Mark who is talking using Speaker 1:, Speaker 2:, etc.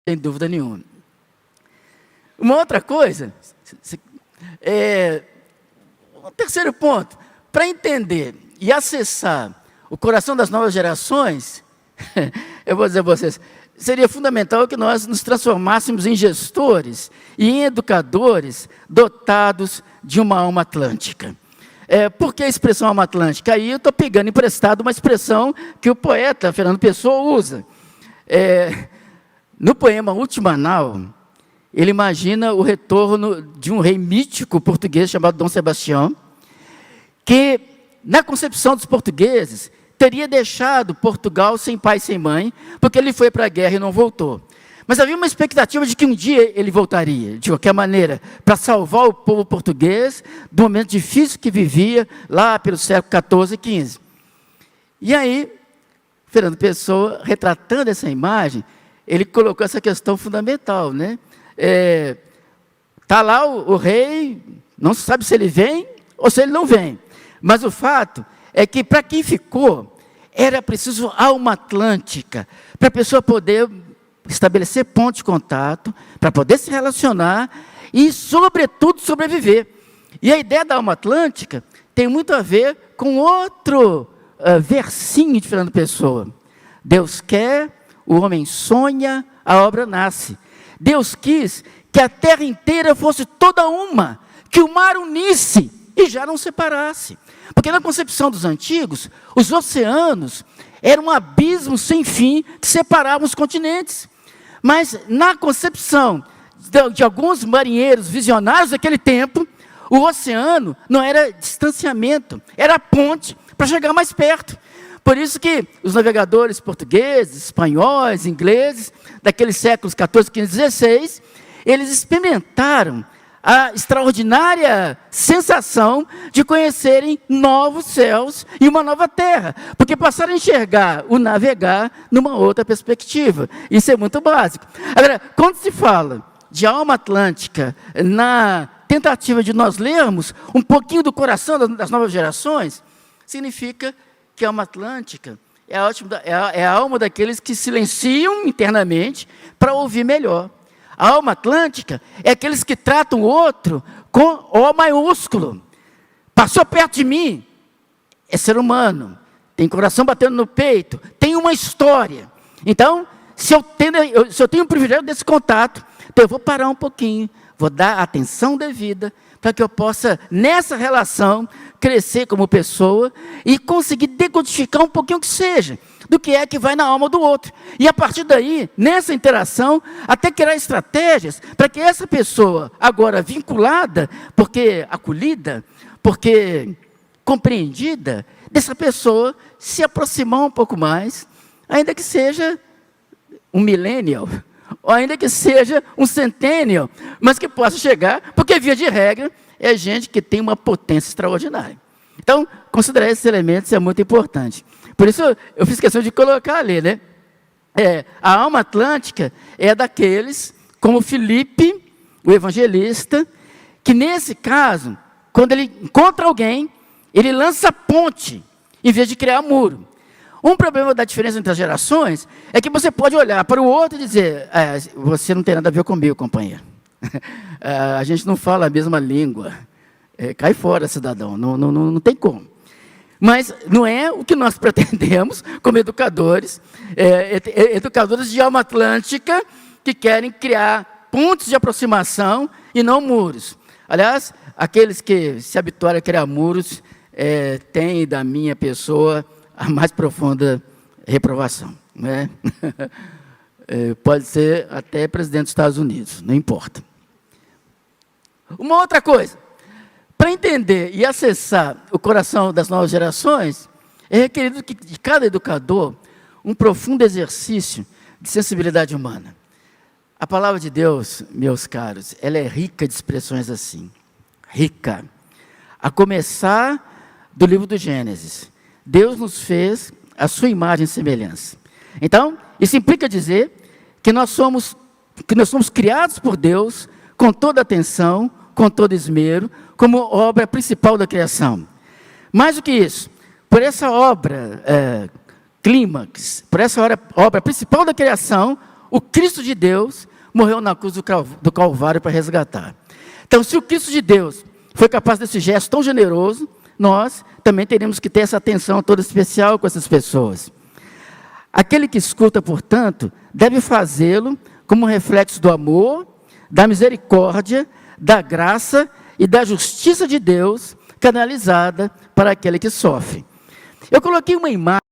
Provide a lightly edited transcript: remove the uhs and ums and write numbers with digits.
Speaker 1: Sem dúvida nenhuma. Uma outra coisa, um terceiro ponto, para entender e acessar o coração das novas gerações, eu vou dizer a vocês, seria fundamental que nós nos transformássemos em gestores e em educadores dotados de uma alma atlântica. Por que a expressão alma atlântica? Aí eu estou pegando emprestado uma expressão que o poeta Fernando Pessoa usa. No poema Ultimanal, ele imagina o retorno de um rei mítico português chamado Dom Sebastião, que, na concepção dos portugueses, teria deixado Portugal sem pai e sem mãe, porque ele foi para a guerra e não voltou. Mas havia uma expectativa de que um dia ele voltaria, de qualquer maneira, para salvar o povo português do momento difícil que vivia lá pelo século XIV e XV. E aí, Fernando Pessoa, retratando essa imagem, ele colocou essa questão fundamental, né? Está lá o rei, não se sabe se ele vem ou se ele não vem. Mas o fato é que, para quem ficou, era preciso alma atlântica, para a pessoa poder estabelecer ponto de contato, para poder se relacionar e, sobretudo, sobreviver. E a ideia da alma atlântica tem muito a ver com outro versinho de Fernando Pessoa. Deus quer, o homem sonha, a obra nasce. Deus quis que a terra inteira fosse toda uma, que o mar unisse e já não separasse. Porque na concepção dos antigos, os oceanos eram um abismo sem fim que separavam os continentes. Mas na concepção de alguns marinheiros visionários daquele tempo, o oceano não era distanciamento, era ponte para chegar mais perto. Por isso que os navegadores portugueses, espanhóis, ingleses, daqueles séculos XIV, XV, XVI, eles experimentaram a extraordinária sensação de conhecerem novos céus e uma nova terra, porque passaram a enxergar o navegar numa outra perspectiva. Isso é muito básico. Agora, quando se fala de alma atlântica, na tentativa de nós lermos um pouquinho do coração das novas gerações, significa que a alma atlântica é a alma daqueles que silenciam internamente para ouvir melhor. A alma atlântica é aqueles que tratam o outro com O maiúsculo. Passou perto de mim, é ser humano, tem coração batendo no peito, tem uma história. Então, se eu tenho o privilégio desse contato, então eu vou parar um pouquinho, vou dar a atenção devida, para que eu possa, nessa relação, crescer como pessoa e conseguir decodificar um pouquinho o que seja, do que é que vai na alma do outro. E a partir daí, nessa interação, até criar estratégias para que essa pessoa, agora vinculada, porque acolhida, porque compreendida, dessa pessoa se aproximar um pouco mais, ainda que seja um millennial, ou ainda que seja um centennial, mas que possa chegar, porque via de regra, é gente que tem uma potência extraordinária. Então, considerar esses elementos é muito importante. Por isso, eu fiz questão de colocar ali, né? A alma atlântica é daqueles, como Filipe, o evangelista, que nesse caso, quando ele encontra alguém, ele lança ponte, em vez de criar muro. Um problema da diferença entre as gerações é que você pode olhar para o outro e dizer, você não tem nada a ver comigo, companheiro. A gente não fala a mesma língua. Cai fora, cidadão, não tem como. Mas não é o que nós pretendemos como educadores, educadores de alma atlântica que querem criar pontos de aproximação e não muros. Aliás, aqueles que se habituaram a criar muros têm da minha pessoa a mais profunda reprovação. Né? Pode ser até presidente dos Estados Unidos, não importa. Uma outra coisa, para entender e acessar o coração das novas gerações, é requerido que de cada educador um profundo exercício de sensibilidade humana. A palavra de Deus, meus caros, ela é rica de expressões assim, rica. A começar do livro do Gênesis, Deus nos fez a sua imagem e semelhança. Então, isso implica dizer que nós somos criados por Deus com toda atenção, com todo esmero, como obra principal da criação. Mais do que isso, por essa obra clímax, por essa obra principal da criação, o Cristo de Deus morreu na cruz do Calvário para resgatar. Então, se o Cristo de Deus foi capaz desse gesto tão generoso, nós também teremos que ter essa atenção toda especial com essas pessoas. Aquele que escuta, portanto, deve fazê-lo como um reflexo do amor, da misericórdia, da graça e da justiça de Deus canalizada para aquele que sofre. Eu coloquei uma imagem